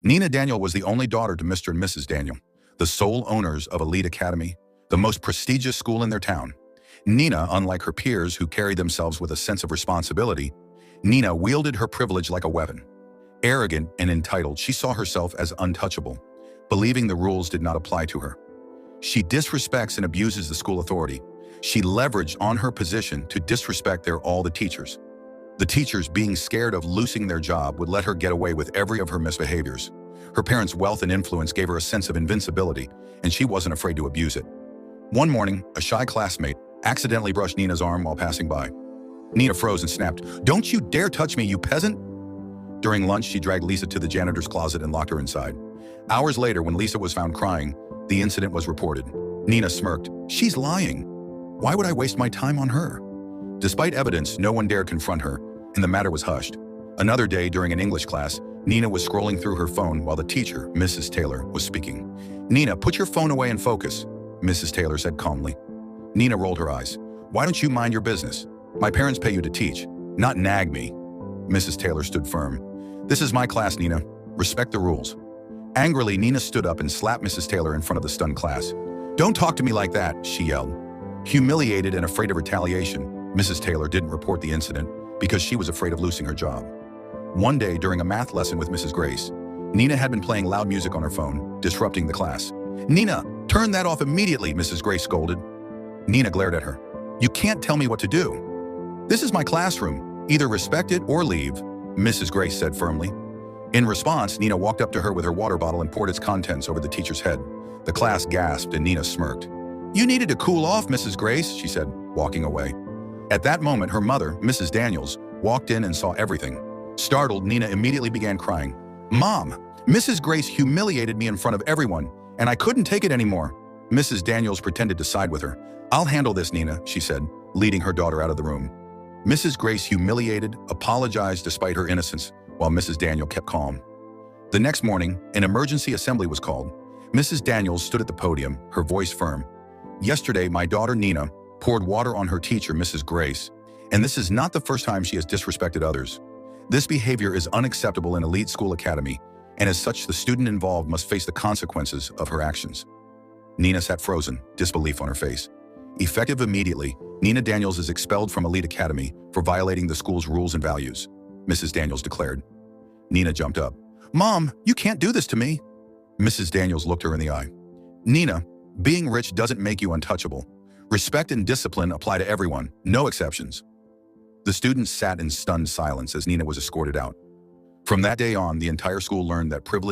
Nina Daniel was the only daughter to Mr. and Mrs. Daniel, the sole owners of Elite Academy, the most prestigious school in their town. Nina, unlike her peers who carried themselves with a sense of responsibility, Nina wielded her privilege like a weapon. Arrogant and entitled, she saw herself as untouchable, believing the rules did not apply to her. She disrespects and abuses the school authority. She leveraged on her position to disrespect all the teachers. The teachers, being scared of losing their job, would let her get away with every of her misbehaviors. Her parents' wealth and influence gave her a sense of invincibility, and she wasn't afraid to abuse it. One morning, a shy classmate accidentally brushed Nina's arm while passing by. Nina froze and snapped, "Don't you dare touch me, you peasant!" During lunch, she dragged Lisa to the janitor's closet and locked her inside. Hours later, when Lisa was found crying, the incident was reported. Nina smirked, "She's lying. Why would I waste my time on her?" Despite evidence, no one dared confront her, and the matter was hushed. Another day, during an English class, Nina was scrolling through her phone while the teacher, Mrs. Taylor, was speaking. "Nina, put your phone away and focus," Mrs. Taylor said calmly. Nina rolled her eyes. "Why don't you mind your business? My parents pay you to teach, not nag me." Mrs. Taylor stood firm. "This is my class, Nina. Respect the rules." Angrily, Nina stood up and slapped Mrs. Taylor in front of the stunned class. "Don't talk to me like that," she yelled. Humiliated and afraid of retaliation, Mrs. Taylor didn't report the incident because she was afraid of losing her job. One day, during a math lesson with Mrs. Grace, Nina had been playing loud music on her phone, disrupting the class. "Nina, turn that off immediately," Mrs. Grace scolded. Nina glared at her. "You can't tell me what to do. This is my classroom. Either respect it or leave," Mrs. Grace said firmly. In response, Nina walked up to her with her water bottle and poured its contents over the teacher's head. The class gasped and Nina smirked. "You needed to cool off, Mrs. Grace," she said, walking away. At that moment, her mother, Mrs. Daniels, walked in and saw everything. Startled, Nina immediately began crying. "Mom, Mrs. Grace humiliated me in front of everyone, and I couldn't take it anymore." Mrs. Daniels pretended to side with her. "I'll handle this, Nina," she said, leading her daughter out of the room. Mrs. Grace, humiliated, apologized despite her innocence, while Mrs. Daniel kept calm. The next morning, an emergency assembly was called. Mrs. Daniels stood at the podium, her voice firm. "Yesterday, my daughter Nina poured water on her teacher, Mrs. Grace, and this is not the first time she has disrespected others. This behavior is unacceptable in Elite School Academy, and as such, the student involved must face the consequences of her actions." Nina sat frozen, disbelief on her face. Effective immediately, Nina Daniels is expelled from Elite Academy for violating the school's rules and values, Mrs. Daniels declared. Nina jumped up. "Mom, you can't do this to me." Mrs. Daniels looked her in the eye. "Nina, being rich doesn't make you untouchable. Respect and discipline apply to everyone, no exceptions." The students sat in stunned silence as Nina was escorted out. From that day on, the entire school learned that privilege